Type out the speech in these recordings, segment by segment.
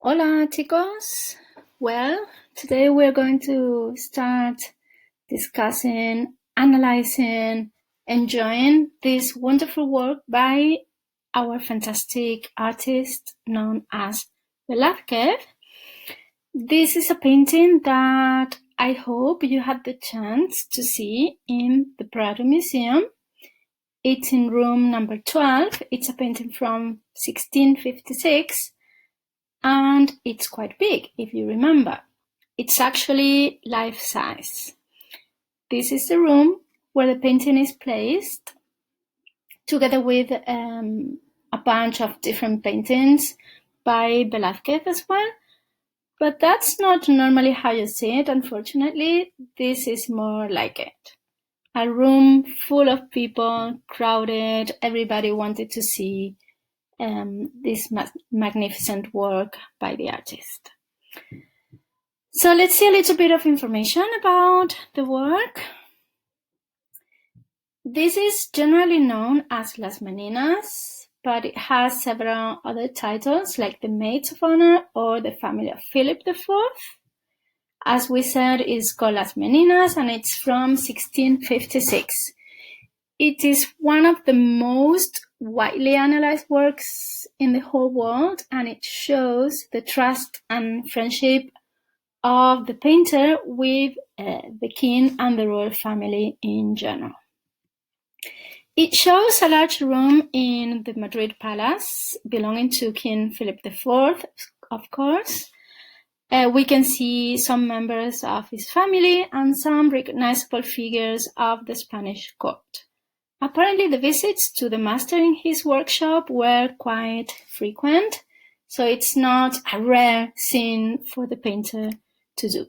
Hola chicos! Well, today we're going to start discussing, analyzing, enjoying this wonderful work by our fantastic artist known as Velázquez. This is a painting that I hope you had the chance to see in the Prado Museum. It's in room number 12. It's a painting from 1656. And it's quite big, if you remember. It's actually life-size. This is the room where the painting is placed, together with a bunch of different paintings by Velázquez as well. But that's not normally how you see it, unfortunately. This is more like it. A room full of people, crowded, everybody wanted to see this magnificent work by the artist. So let's see a little bit of information about the work. This is generally known as Las Meninas, but it has several other titles like the Maids of Honor or the Family of Philip IV. As we said, it's called Las Meninas and it's from 1656. It is one of the most widely analyzed works in the whole world, and it shows the trust and friendship of the painter with the king and the royal family in general. It shows a large room in the Madrid palace belonging to King Philip IV, of course. We can see some members of his family and some recognizable figures of the Spanish court. Apparently, the visits to the master in his workshop were quite frequent, so it's not a rare scene for the painter to do.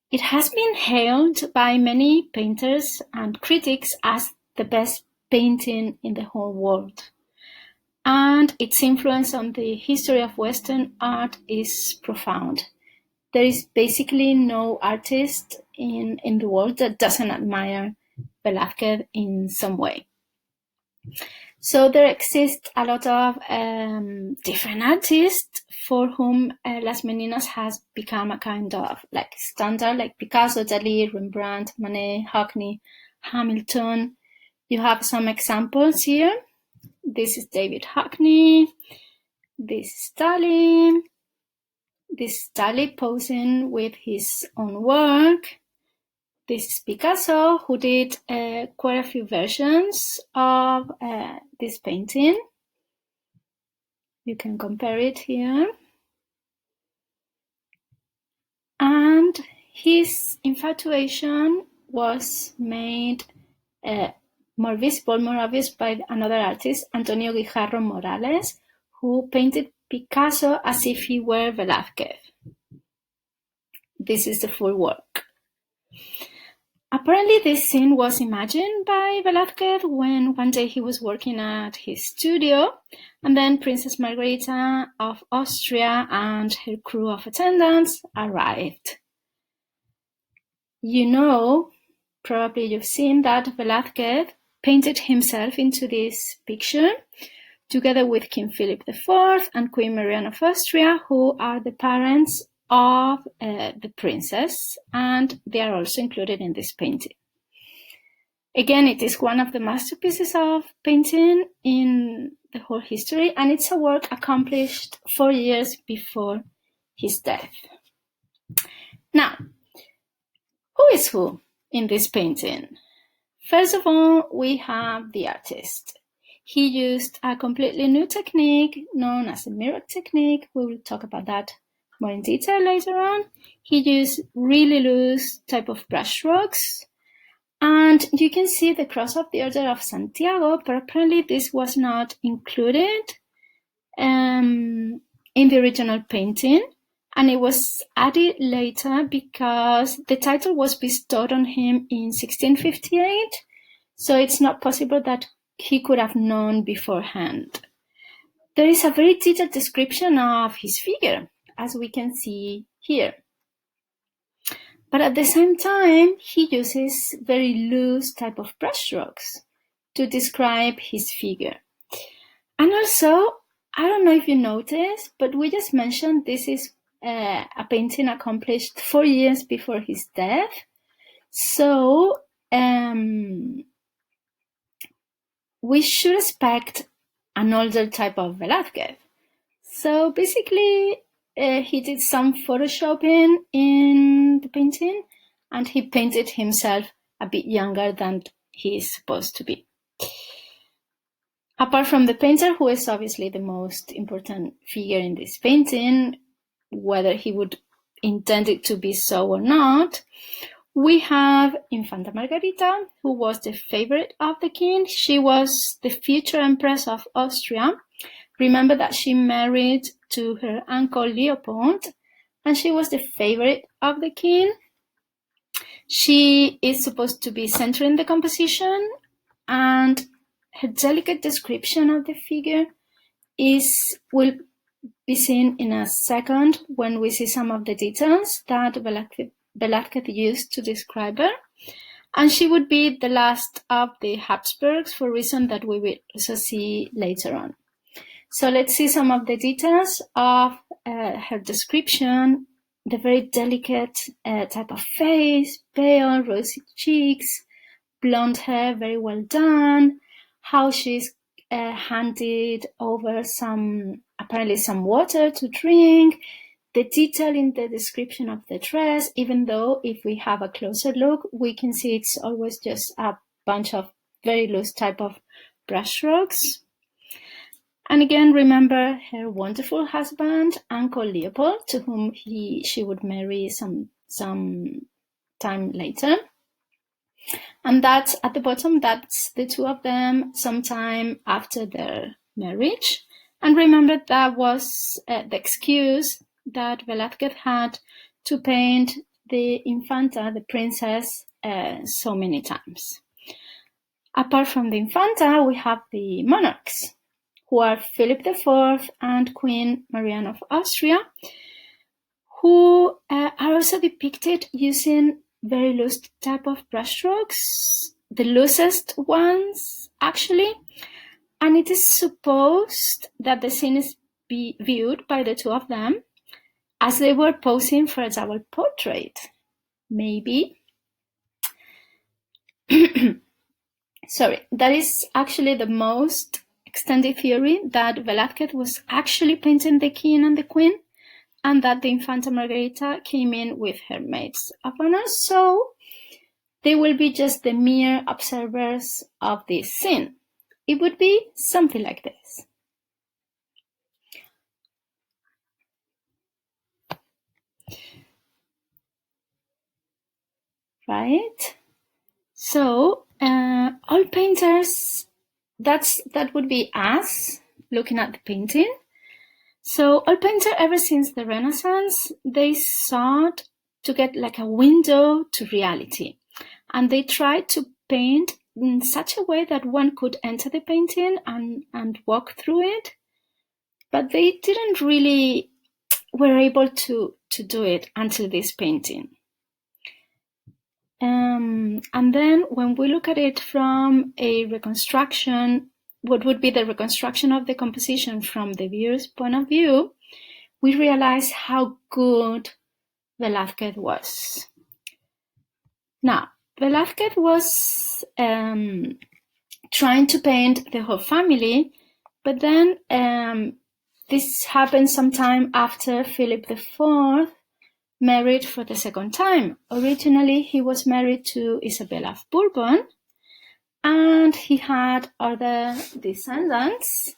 It has been hailed by many painters and critics as the best painting in the whole world. And its influence on the history of Western art is profound. There is basically no artist in the world that doesn't admire Velázquez in some way. So there exist a lot of different artists for whom Las Meninas has become a kind of like standard, like Picasso, Dalí, Rembrandt, Manet, Hockney, Hamilton. You have some examples here. This is David Hockney. This is Dalí. This is Dalí posing with his own work. This is Picasso, who did quite a few versions of this painting. You can compare it here. And his infatuation was made more visible, more obvious by another artist, Antonio Guijarro Morales, who painted Picasso as if he were Velázquez. This is the full work. Apparently, this scene was imagined by Velázquez when one day he was working at his studio, and then Princess Margarita of Austria and her crew of attendants arrived. You know, probably you've seen that Velázquez painted himself into this picture, together with King Philip IV and Queen Marianne of Austria, who are the parents of the princess, and they are also included in this painting. Again, it is one of the masterpieces of painting in the whole history, and it's a work accomplished 4 years before his death. Now, who is who in this painting? First of all, we have the artist. He used a completely new technique known as the mirror technique. We will talk about that more in detail later on. He used really loose type of brush strokes, and you can see the cross of the Order of Santiago, but apparently this was not included in the original painting, and it was added later because the title was bestowed on him in 1658, so it's not possible that he could have known beforehand. There is a very detailed description of his figure, as we can see here. But at the same time, he uses very loose type of brushstrokes to describe his figure. And also, I don't know if you noticed, but we just mentioned this is a painting accomplished 4 years before his death. So we should expect an older type of Velázquez. So basically, he did some photoshopping in the painting, and he painted himself a bit younger than he is supposed to be. Apart from the painter, who is obviously the most important figure in this painting, whether he would intend it to be so or not, we have Infanta Margarita, who was the favorite of the king. She was the future Empress of Austria. Remember that she married to her uncle Leopold, and she was the favorite of the king. She is supposed to be centering the composition, and her delicate description of the figure will be seen in a second when we see some of the details that Velázquez used to describe her. And she would be the last of the Habsburgs for a reason that we will also see later on. So let's see some of the details of her description. The very delicate type of face, pale, rosy cheeks, blonde hair, very well done. How she's handed over apparently some water to drink. The detail in the description of the dress, even though if we have a closer look, we can see it's always just a bunch of very loose type of brushstrokes. And again, remember her wonderful husband, Uncle Leopold, to whom she would marry some time later. And that's at the bottom, that's the two of them sometime after their marriage. And remember, that was the excuse that Velázquez had to paint the Infanta, the princess, so many times. Apart from the Infanta, we have the monarchs, who are Philip IV and Queen Marianne of Austria, who are also depicted using very loose type of brushstrokes, the loosest ones actually, and it is supposed that the scene is viewed by the two of them as they were posing for a double portrait. Maybe. Sorry, that is actually the most extended theory, that Velázquez was actually painting the king and the queen, and that the Infanta Margarita came in with her maids of honor, so they will be just the mere observers of this scene. It would be something like this. Right? So, all painters, that would be us looking at the painting. So all painters ever since the Renaissance, they sought to get like a window to reality. And they tried to paint in such a way that one could enter the painting and walk through it. But they didn't really were able to do it until this painting. And then when we look at it from a reconstruction, what would be the reconstruction of the composition from the viewer's point of view, we realize how good Velázquez was. Now, Velázquez was trying to paint the whole family, but then this happened sometime after Philip IV married for the second time. Originally, he was married to Isabella of Bourbon, and he had other descendants,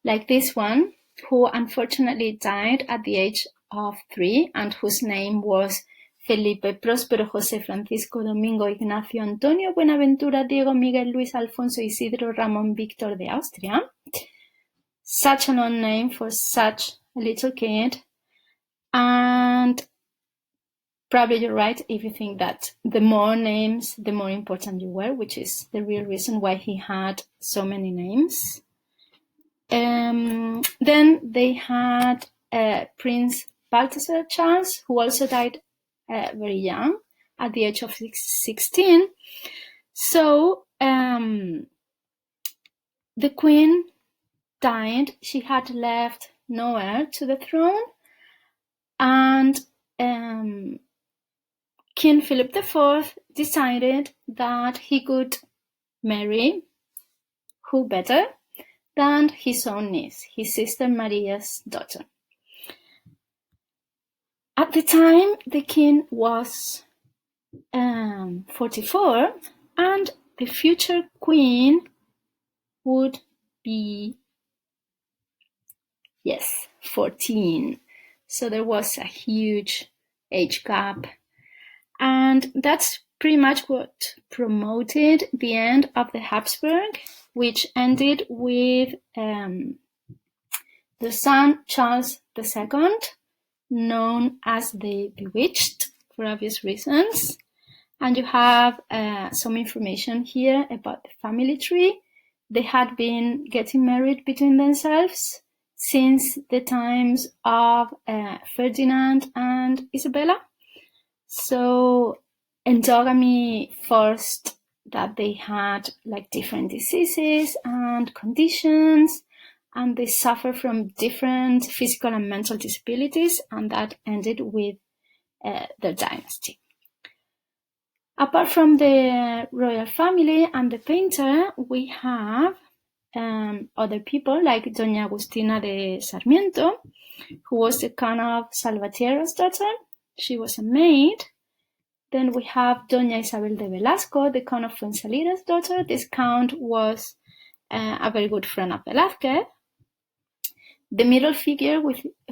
like this one, who unfortunately died at the age of 3, and whose name was Felipe Próspero José Francisco Domingo Ignacio Antonio Buenaventura Diego Miguel Luis Alfonso Isidro Ramón Víctor de Austria. Such an odd name for such a little kid. And probably you're right if you think that the more names, the more important you were, which is the real reason why he had so many names. Then they had Prince Balthasar Charles, who also died very young, at the age of 16. So the Queen died, she had left no heir to the throne, and King Philip IV decided that he could marry who better than his own niece, his sister Maria's daughter. At the time, the king was 44, and the future queen would be, 14. So there was a huge age gap. And that's pretty much what promoted the end of the Habsburg, which ended with the son Charles II, known as the Bewitched for obvious reasons. And you have some information here about the family tree. They had been getting married between themselves since the times of Ferdinand and Isabella. So endogamy forced that they had like different diseases and conditions, and they suffer from different physical and mental disabilities, and that ended with their dynasty. Apart from the royal family and the painter, we have other people like Doña Agustina de Sarmiento, who was the Count of Salvatierra's daughter. She was a maid. Then we have Doña Isabel de Velasco, the Count of Fuensalida's daughter. This count was a very good friend of Velázquez. The middle figure,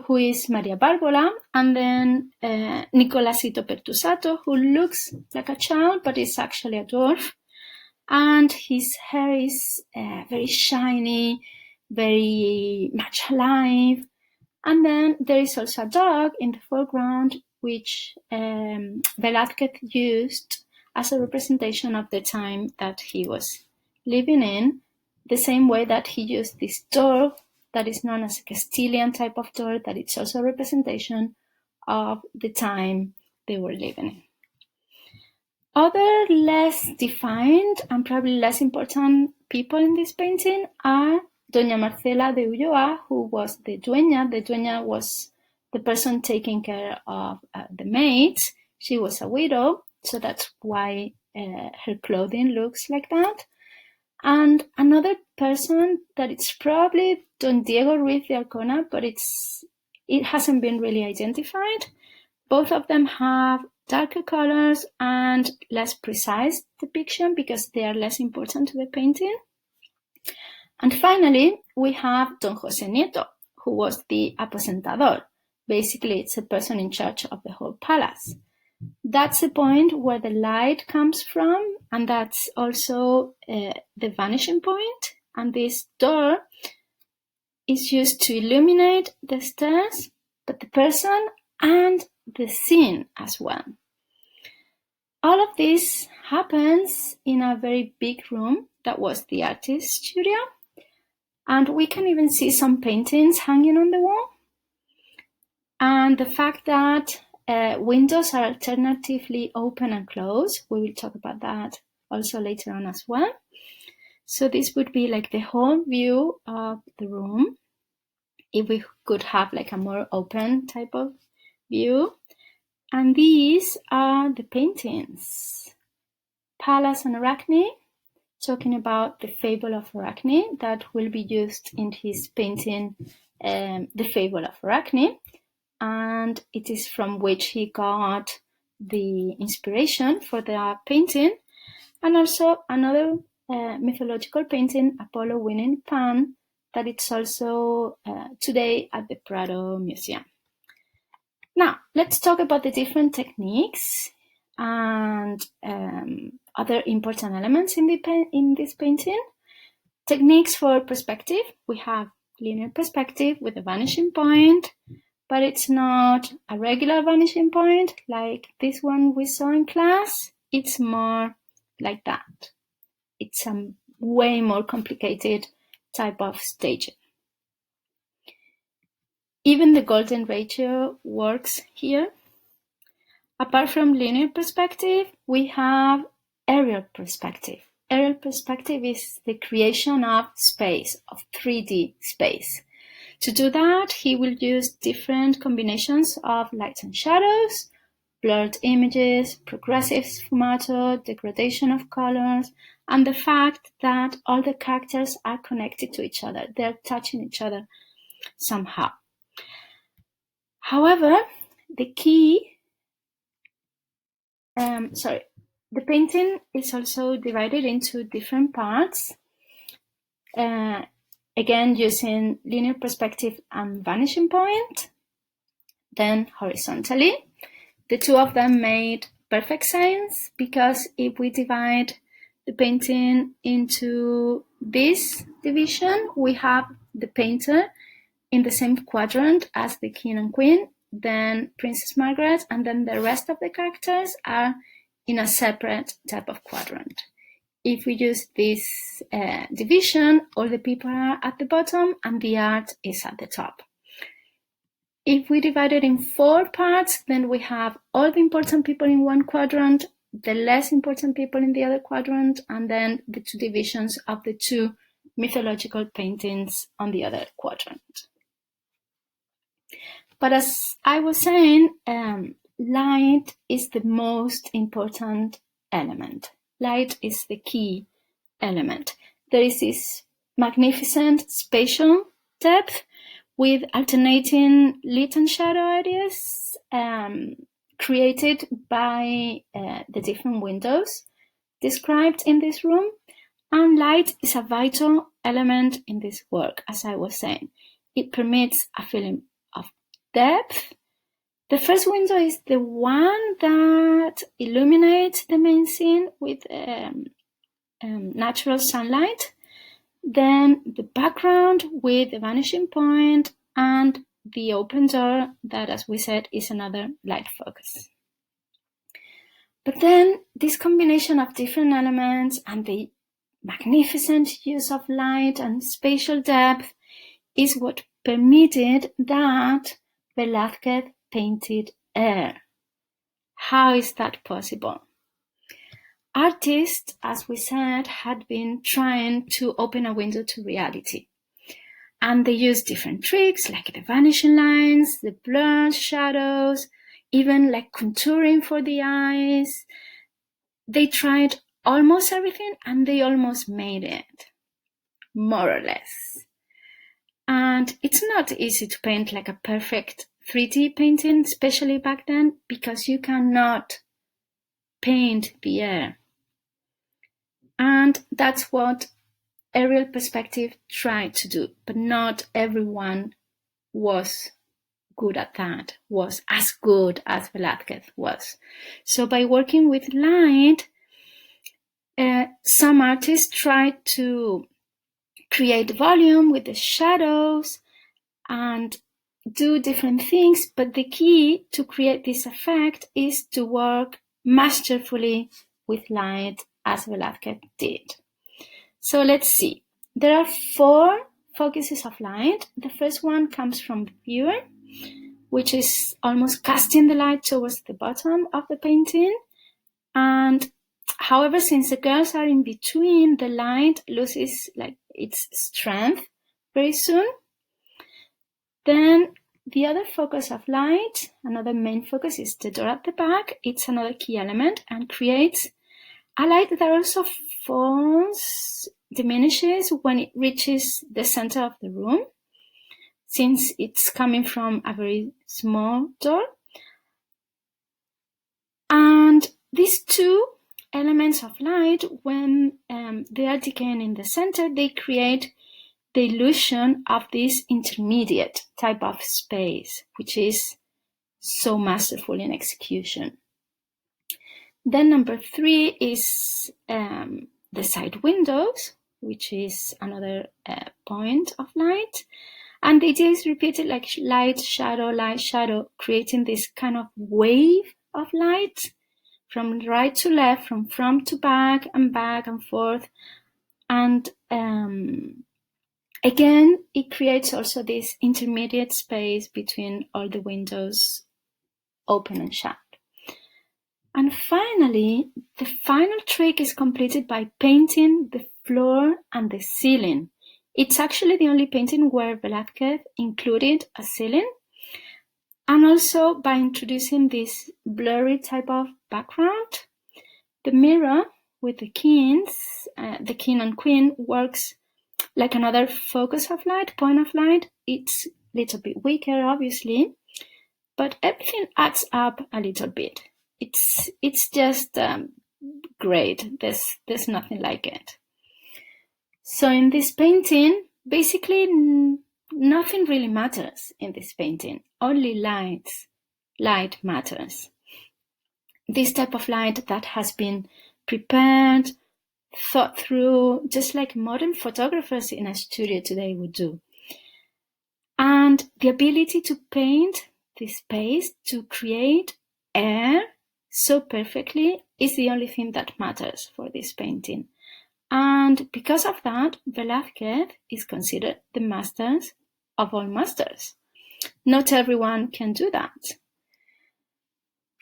who is Maria Barbola, and then Nicolasito Pertusato, who looks like a child but is actually a dwarf. And his hair is very shiny, very much alive. And then there is also a dog in the foreground, which Velázquez used as a representation of the time that he was living in, the same way that he used this door that is known as a Castilian type of door, that it's also a representation of the time they were living in. Other less defined and probably less important people in this painting are Doña Marcela de Ulloa, who was the dueña. The dueña was the person taking care of the maids. She was a widow, so that's why her clothing looks like that. And another person that it's probably Don Diego Ruiz de Alcona, but it hasn't been really identified. Both of them have darker colors and less precise depiction because they are less important to the painting. And finally, we have Don José Nieto, who was the aposentador. Basically, it's a person in charge of the whole palace. That's the point where the light comes from, and that's also the vanishing point. And this door is used to illuminate the stairs, but the person and the scene as well. All of this happens in a very big room that was the artist's studio, and we can even see some paintings hanging on the wall. And the fact that windows are alternatively open and closed, we will talk about that also later on as well. So this would be like the whole view of the room, if we could have like a more open type of view. And these are the paintings. Pallas and Arachne, talking about the fable of Arachne that will be used in his painting, The Fable of Arachne. And it is from which he got the inspiration for the painting. And also another mythological painting, Apollo winning Pan, that it's also today at the Prado Museum. Now, let's talk about the different techniques and other important elements in this painting. Techniques for perspective. We have linear perspective with a vanishing point, but it's not a regular vanishing point like this one we saw in class. It's more like that. It's a way more complicated type of staging. Even the golden ratio works here. Apart from linear perspective, we have aerial perspective. aerial perspective is the creation of space, of 3D space. To do that, he will use different combinations of lights and shadows, blurred images, progressive sfumato, degradation of colors, and the fact that all the characters are connected to each other. They're touching each other somehow. However, the painting is also divided into different parts, again using linear perspective and vanishing point, then horizontally. The two of them made perfect sense, because if we divide the painting into this division, we have the painter in the same quadrant as the king and queen, then Princess Margaret, and then the rest of the characters are in a separate type of quadrant. If we use this division, all the people are at the bottom and the art is at the top. If we divide it in 4 parts, then we have all the important people in one quadrant, the less important people in the other quadrant, and then the 2 divisions of the 2 mythological paintings on the other quadrant. But as I was saying, light is the most important element. Light is the key element. There is this magnificent spatial depth with alternating lit and shadow areas created by the different windows described in this room. And light is a vital element in this work, as I was saying. It permits a feeling of depth. The first window is the one that illuminates the main scene with natural sunlight. Then the background with the vanishing point, and the open door that, as we said, is another light focus. But then this combination of different elements and the magnificent use of light and spatial depth is what permitted that Velázquez painted air. How is that possible? Artists, as we said, had been trying to open a window to reality. And they used different tricks, like the vanishing lines, the blurred shadows, even like contouring for the eyes. They tried almost everything, and they almost made it, more or less. And it's not easy to paint like a perfect 3D painting, especially back then, because you cannot paint the air. And that's what aerial perspective tried to do, but not everyone was good at that, was as good as Velázquez was. So by working with light, some artists tried to create volume with the shadows and do different things, but the key to create this effect is to work masterfully with light, as Velázquez did. So let's see. There are 4 focuses of light. The first one comes from the viewer, which is almost casting the light towards the bottom of the painting. And however, since the girls are in between, the light loses its strength very soon. Then the other focus of light, another main focus, is the door at the back. It's another key element and creates a light that also falls, diminishes when it reaches the center of the room, since it's coming from a very small door. And these 2 elements of light, when they are decaying in the center, they create the illusion of this intermediate type of space, which is so masterful in execution. Then number 3 is the side windows, which is another point of light. And the idea is repeated, like light, shadow, creating this kind of wave of light from right to left, from front to back and forth. And again, it creates also this intermediate space between all the windows open and shut. And finally, the final trick is completed by painting the floor and the ceiling. It's actually the only painting where Velázquez included a ceiling, and also by introducing this blurry type of background. The mirror with the keys, the king and queen, works like another focus of light, point of light. It's a little bit weaker, obviously, but everything adds up a little bit. It's just great. There's nothing like it. So in this painting, basically nothing really matters in this painting. Only light matters. This type of light that has been prepared, thought through, just like modern photographers in a studio today would do. And the ability to paint this space, to create air so perfectly, is the only thing that matters for this painting. And because of that, Velázquez is considered the master of all masters. Not everyone can do that.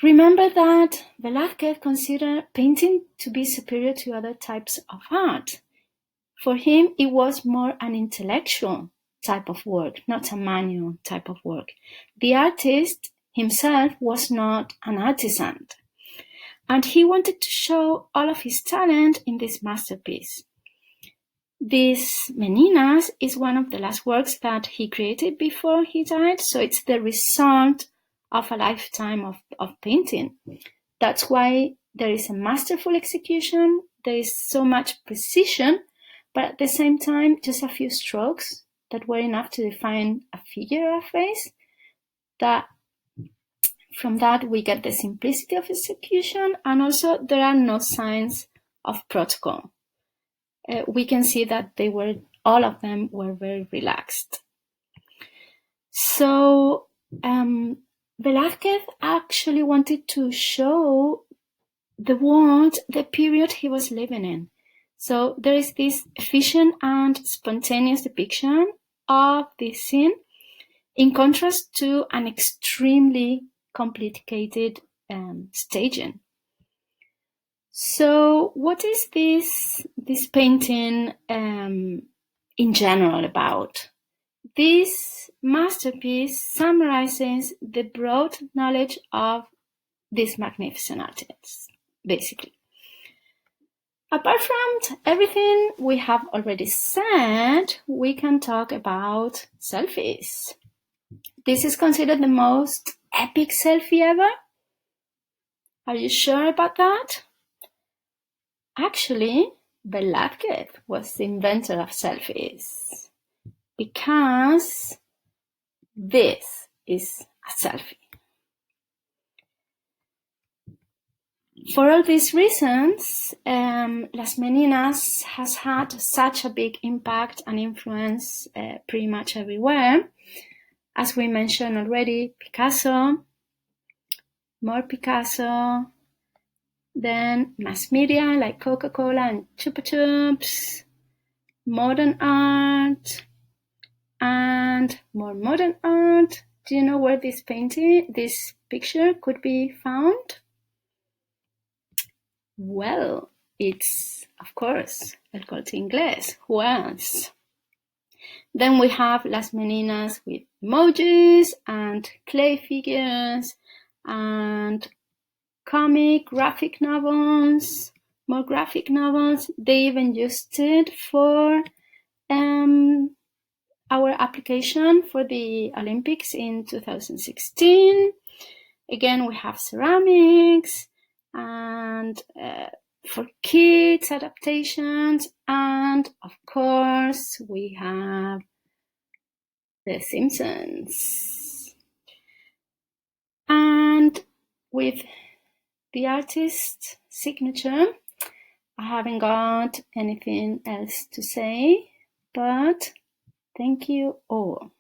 Remember that Velázquez considered painting to be superior to other types of art. For him, it was more an intellectual type of work, not a manual type of work. The artist himself was not an artisan, and he wanted to show all of his talent in this masterpiece. This Meninas is one of the last works that he created before he died, so it's the result of a lifetime of painting. That's why there is a masterful execution, there is so much precision, but at the same time, just a few strokes that were enough to define a figure or a face. That from that we get the simplicity of execution, and also there are no signs of protocol. We can see that all of them were very relaxed. So Velázquez actually wanted to show the world, the period he was living in. So there is this efficient and spontaneous depiction of this scene, in contrast to an extremely complicated staging. So what is this painting in general about? This masterpiece summarizes the broad knowledge of this magnificent artist, basically. Apart from everything we have already said, we can talk about selfies. This is considered the most epic selfie ever. Are you sure about that? Actually, Velázquez was the inventor of selfies, because this is a selfie. For all these reasons, Las Meninas has had such a big impact and influence pretty much everywhere. As we mentioned already, Picasso, more Picasso, then mass media like Coca-Cola and Chupa Chups, modern art, and more modern art. Do you know where this picture could be found? Well, it's, of course, El Corte Inglés. Who else? Then we have Las Meninas with emojis and clay figures and graphic novels, more graphic novels. They even used it for our application for the Olympics in 2016. Again, we have ceramics and for kids adaptations, and of course we have The Simpsons. And with the artist's signature, I haven't got anything else to say, but thank you all.